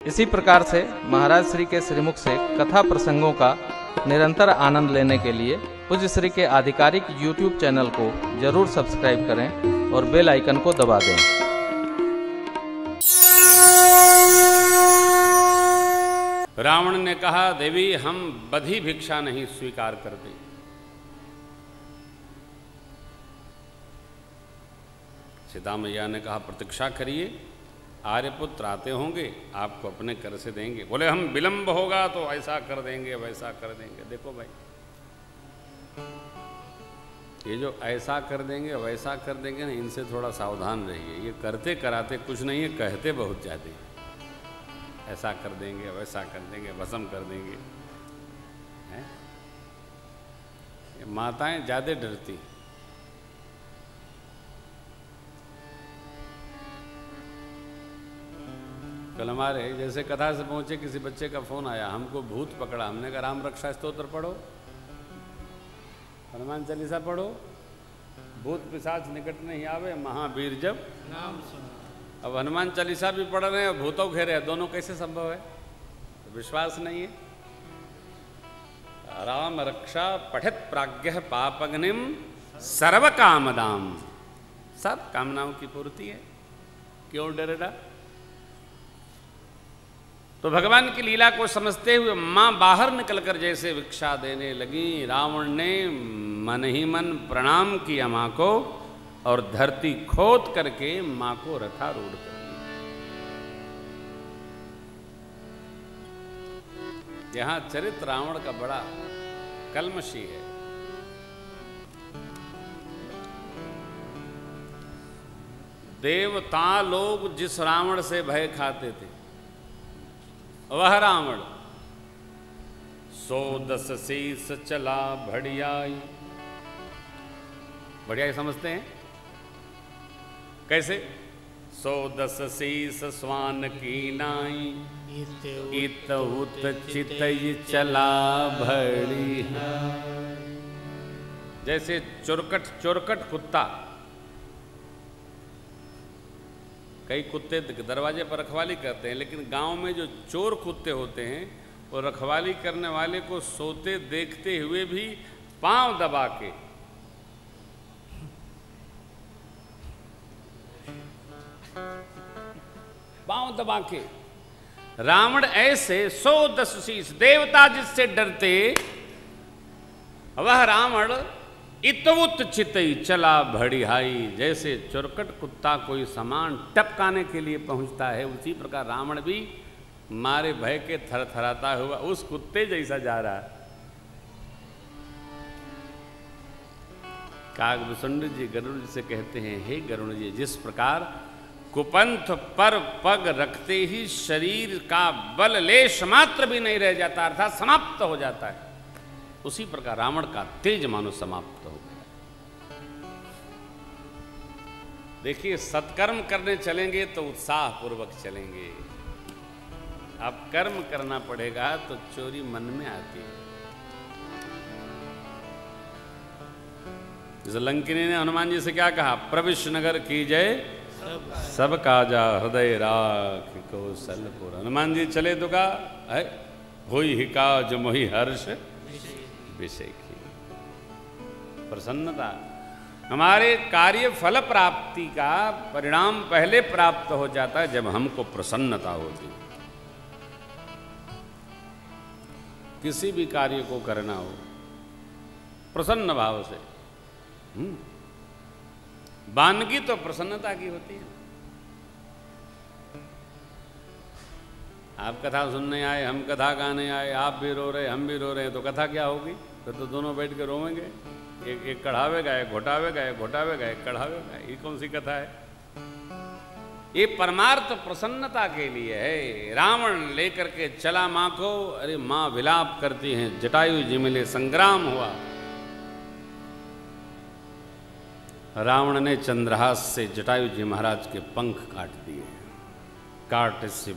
इसी प्रकार से महाराज श्री के श्रीमुख से कथा प्रसंगों का निरंतर आनंद लेने के लिए पूज्य श्री के आधिकारिक YouTube चैनल को जरूर सब्सक्राइब करें और बेल आइकन को दबा दें। रावण ने कहा, देवी हम बधी भिक्षा नहीं स्वीकार करते। सीता मैया ने कहा, प्रतीक्षा करिए, आर्यपुत्र आते होंगे, आपको अपने कर से देंगे। बोले हम विलंब होगा तो ऐसा कर देंगे वैसा कर देंगे। देखो भाई, ये जो ऐसा कर देंगे वैसा कर देंगे ना, इनसे थोड़ा सावधान रहिए। ये करते कराते कुछ नहीं है, कहते बहुत जाते हैं। ऐसा कर देंगे वैसा कर देंगे, भस्म कर देंगे। हैं? ये माताएं ज्यादा डरती। कल हमारे जैसे कथा से पहुंचे, किसी बच्चे का फोन आया, हमको भूत पकड़ा। हमने कहा राम रक्षा स्तोत्र पढ़ो, हनुमान चालीसा पढ़ो, भूत पिशाच निकट नहीं आवे, महावीर जब नाम सुनो। अब हनुमान चालीसा भी पढ़ रहे हैं और भूतों घेरे हैं, दोनों कैसे संभव है? तो विश्वास नहीं है। राम रक्षा पठित प्राज्ञ पापग्निम सर्व कामदाम, सब कामनाओं की पूर्ति है, क्यों डरेगा? तो भगवान की लीला को समझते हुए मां बाहर निकलकर जैसे भिक्षा देने लगी, रावण ने मन ही मन प्रणाम किया मां को और धरती खोद करके मां को रथारूढ़ कर दिया। यहां चरित्र रावण का बड़ा कलमशी है। देवता लोग जिस रावण से भय खाते थे, वह रावण 110 शीस चला भड़ियाई। बढ़िया समझते हैं कैसे? 110 शीस स्वान की नाई, इत उत चितई चला भड़िया। जैसे चोरकट कुत्ता, कई कुत्ते दरवाजे पर रखवाली करते हैं, लेकिन गांव में जो चोर कुत्ते होते हैं वो रखवाली करने वाले को सोते देखते हुए भी पांव दबा के रावण ऐसे 110 शीस, देवता जिससे डरते वह रावण इतवुत चितई चला भड़िहाई। जैसे चुरकट कुत्ता कोई सामान टपकाने के लिए पहुंचता है, उसी प्रकार रावण भी मारे भय के थरथराता हुआ उस कुत्ते जैसा जा रहा है। कागभूषुंड जी गरुड़ जी से कहते हैं, हे गरुड़ जी, जिस प्रकार कुपंथ पर पग रखते ही शरीर का बल लेश मात्र भी नहीं रह जाता, अर्थात समाप्त हो जाता है, उसी प्रकार रावण का तेज मानो समाप्त हो गया। देखिए, सत्कर्म करने चलेंगे तो उत्साह पूर्वक चलेंगे। अब कर्म करना पड़ेगा तो चोरी मन में आती है। जैसे लंकिनी ने हनुमान जी से क्या कहा? प्रविश नगर की जय सब काजा हृदय राख कौशलपुर। हनुमान जी चले तो का है होई ही काज मोहि हर्ष विषेखी। प्रसन्नता, हमारे कार्य फल प्राप्ति का परिणाम पहले प्राप्त हो जाता है जब हमको प्रसन्नता होती। किसी भी कार्य को करना हो प्रसन्न भाव से। वानगी तो प्रसन्नता की होती है। आप कथा सुनने आए, हम कथा गाने आए, आप भी रो रहे हम भी रो रहे हैं, तो कथा क्या होगी? फिर तो दोनों बैठ के रोवेंगे। एक कढ़ावेगा, एक घोटावेगा, एक घोटावेगा, एक कढ़ावेगा। ये कौन सी कथा है? ये परमार्थ प्रसन्नता के लिए है। रावण लेकर के चला मां को। अरे मां विलाप करती हैं, जटायु जी मिले, संग्राम हुआ। रावण ने चंद्रहास से जटायु जी महाराज के पंख काट दिए। काट से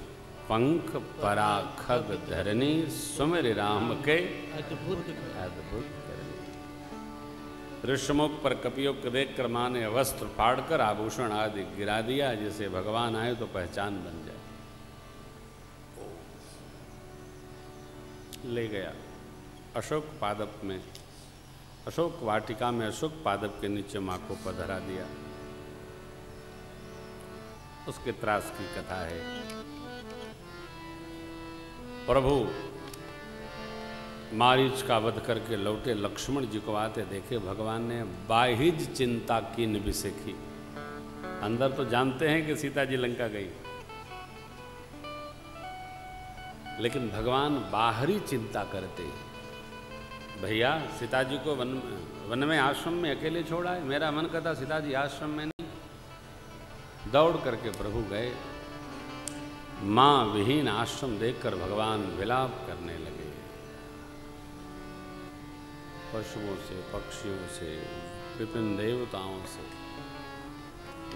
पंख पराखग धरनी, सुमिर राम के अद्भुत ऋषमुख पर कपियों को देख कर मां ने वस्त्र फाड़कर आभूषण आदि गिरा दिया, जिसे भगवान आए तो पहचान बन जाए। ले गया अशोक पादप में, अशोक वाटिका में अशोक पादप के नीचे माँ को पधरा दिया। उसके त्रास की कथा है। प्रभु मारीच का वध करके लौटे, लक्ष्मण जी को आते देखे भगवान ने बाहिज चिंता की निबिसेखी। अंदर तो जानते हैं कि सीता जी लंका गई, लेकिन भगवान बाहरी चिंता करते हैं। भैया सीता जी को वन में आश्रम में अकेले छोड़ा है, मेरा मन करता सीता जी आश्रम में नहीं। दौड़ करके प्रभु गए, मां विहीन आश्रम देखकर भगवान विलाप करने लगे। पशुओं से, पक्षियों से, विपिन देवताओं से,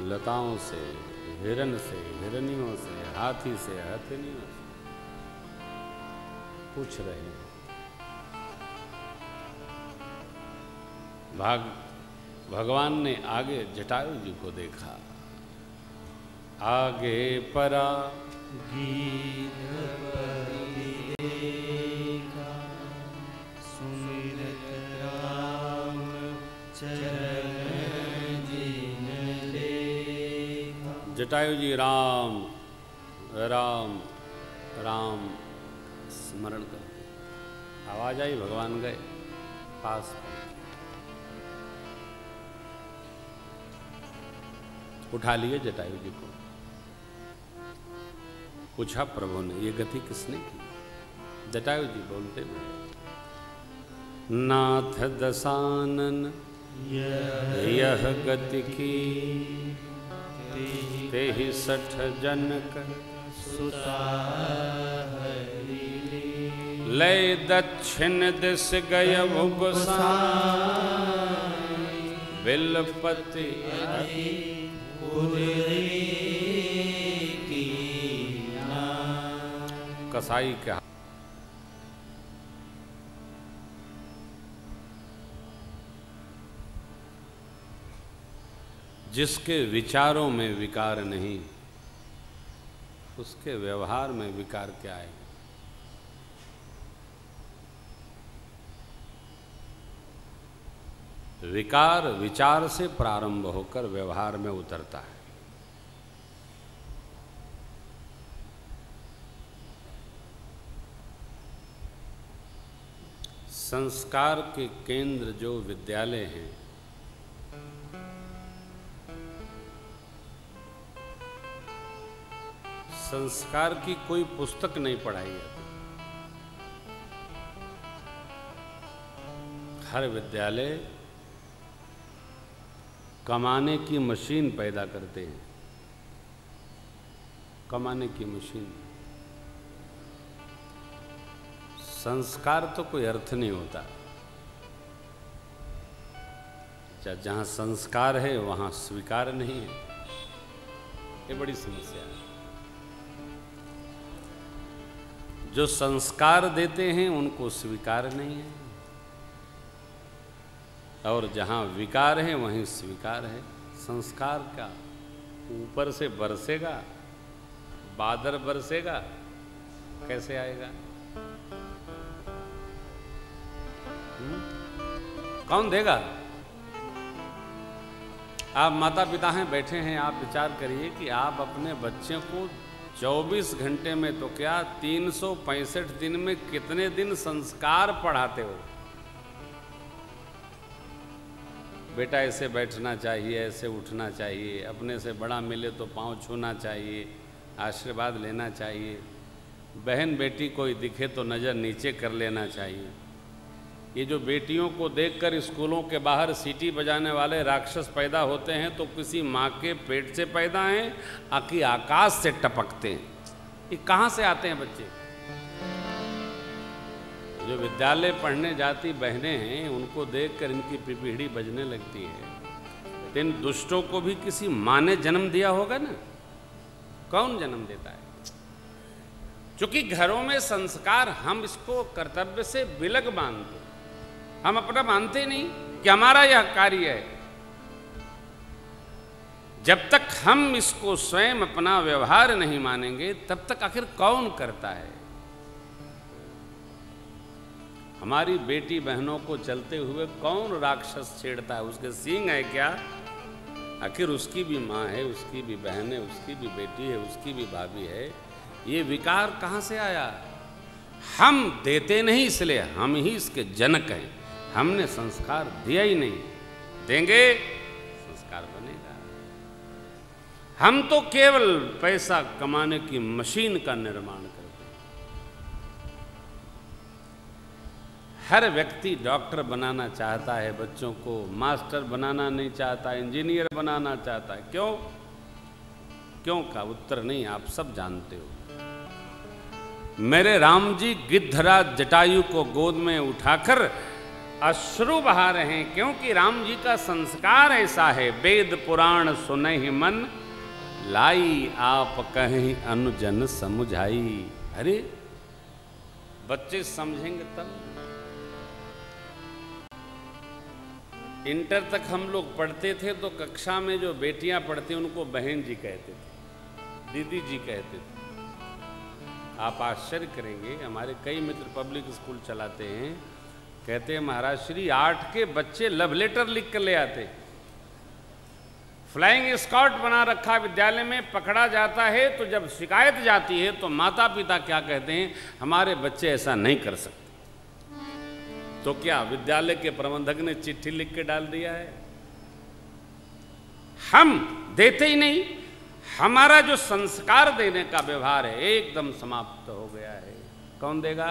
लताओं से, हिरण से, हिरनियों से, हाथी से, हथिनियों से पूछ रहे हैं। भगवान ने आगे जटायु जी को देखा, आगे परा जटायु जी राम राम राम स्मरण कर। आवाज आई, भगवान गए पास, उठा लिए जटायु जी को। पूछा प्रभु ने, ये गति किसने की? जटायु जी बोलते हुए, नाथ दशानन यह गति की, तेहि 60 जनक लय दक्षिण दिश गय बिलपति कसाई क्या जिसके विचारों में विकार नहीं, उसके व्यवहार में विकार क्या है? विकार विचार से प्रारंभ होकर व्यवहार में उतरता है। संस्कार के केंद्र जो विद्यालय हैं, संस्कार की कोई पुस्तक नहीं पढ़ाई जाती। हर विद्यालय कमाने की मशीन पैदा करते हैं, कमाने की मशीन। संस्कार तो कोई अर्थ नहीं होता। जहां संस्कार है वहां स्वीकार नहीं है, ये बड़ी समस्या है। जो संस्कार देते हैं उनको स्वीकार नहीं है, और जहाँ विकार है वहीं स्वीकार है। संस्कार का ऊपर से बरसेगा, बादल बरसेगा, कैसे आएगा? कौन देगा? आप माता पिता हैं, बैठे हैं, आप विचार करिए कि आप अपने बच्चे को 24 घंटे में तो क्या 365 दिन में कितने दिन संस्कार पढ़ाते हो? बेटा ऐसे बैठना चाहिए, ऐसे उठना चाहिए, अपने से बड़ा मिले तो पाँव छूना चाहिए, आशीर्वाद लेना चाहिए, बहन बेटी कोई दिखे तो नज़र नीचे कर लेना चाहिए। ये जो बेटियों को देखकर स्कूलों के बाहर सीटी बजाने वाले राक्षस पैदा होते हैं तो किसी माँ के पेट से पैदा हैं आकि आकाश से टपकते हैं? ये कहाँ से आते हैं बच्चे? जो विद्यालय पढ़ने जाती बहनें हैं उनको देखकर इनकी पिपीढ़ी बजने लगती है। इन दुष्टों को भी किसी माँ ने जन्म दिया होगा ना? कौन जन्म देता है? क्योंकि घरों में संस्कार हम इसको कर्तव्य से विलग मानते, हम अपना मानते नहीं कि हमारा यह कार्य है। जब तक हम इसको स्वयं अपना व्यवहार नहीं मानेंगे तब तक आखिर कौन करता है? हमारी बेटी बहनों को चलते हुए कौन राक्षस छेड़ता है? उसके सींग है क्या? आखिर उसकी भी माँ है, उसकी भी बहन है, उसकी भी बेटी है, उसकी भी भाभी है। ये विकार कहाँ से आया? हम देते नहीं, इसलिए हम ही इसके जनक हैं। हमने संस्कार दिया ही नहीं, देंगे संस्कार बनेगा। हम तो केवल पैसा कमाने की मशीन का निर्माण करते हैं। हर व्यक्ति डॉक्टर बनाना चाहता है, बच्चों को मास्टर बनाना नहीं चाहता, इंजीनियर बनाना चाहता है। क्यों? क्यों का उत्तर नहीं आप सब जानते हो। मेरे राम जी गिद्धराज जटायु को गोद में उठाकर अश्रु बहा रहे हैं, क्योंकि राम जी का संस्कार ऐसा है। वेद पुराण सुनहि मन लाई, आप कहीं अनुजन समुझाई। अरे बच्चे समझेंगे तब। इंटर तक हम लोग पढ़ते थे तो कक्षा में जो बेटियां पढ़ती उनको बहन जी कहते थे, दीदी जी कहते थे। आप आश्चर्य करेंगे, हमारे कई मित्र पब्लिक स्कूल चलाते हैं, कहते हैं महाराज श्री 8 के बच्चे लव लेटर लिख कर ले आते। फ्लाइंग स्क्वाड बना रखा विद्यालय में, पकड़ा जाता है तो जब शिकायत जाती है तो माता पिता क्या कहते हैं? हमारे बच्चे ऐसा नहीं कर सकते। तो क्या विद्यालय के प्रबंधक ने चिट्ठी लिख के डाल दिया है? हम देते ही नहीं। हमारा जो संस्कार देने का व्यवहार है एकदम समाप्त हो गया है। कौन देगा?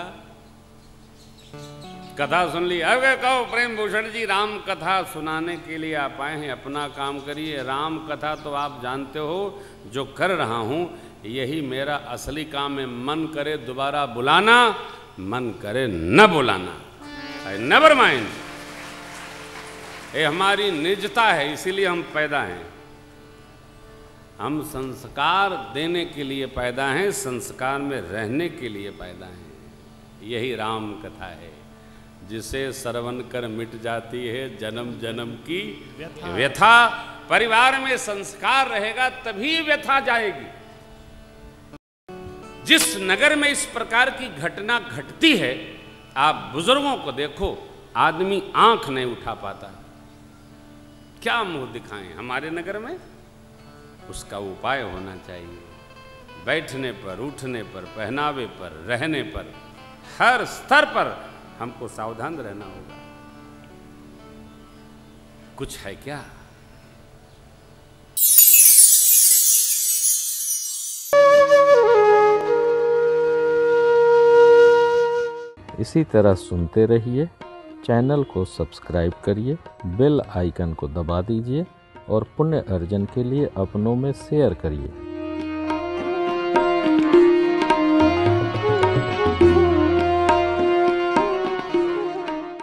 कथा सुन ली, अब कहो प्रेम भूषण जी राम कथा सुनाने के लिए आप आए हैं, अपना काम करिए। राम कथा तो आप जानते हो जो कर रहा हूं यही मेरा असली काम है। मन करे दोबारा बुलाना, मन करे न बुलाना, आई नेवर माइंड। ये हमारी निजता है, इसीलिए हम पैदा हैं। हम संस्कार देने के लिए पैदा हैं, संस्कार में रहने के लिए पैदा हैं। यही राम कथा है, जिसे श्रवण कर मिट जाती है जन्म जन्म की व्यथा। परिवार में संस्कार रहेगा तभी व्यथा जाएगी। जिस नगर में इस प्रकार की घटना घटती है, आप बुजुर्गों को देखो, आदमी आंख नहीं उठा पाता। क्या मुंह दिखाएं हमारे नगर में? उसका उपाय होना चाहिए। बैठने पर, उठने पर, पहनावे पर, रहने पर, हर स्तर पर हमको सावधान रहना होगा। कुछ है क्या? इसी तरह सुनते रहिए। चैनल को सब्सक्राइब करिए, बेल आइकन को दबा दीजिए और पुण्य अर्जन के लिए अपनों में शेयर करिए।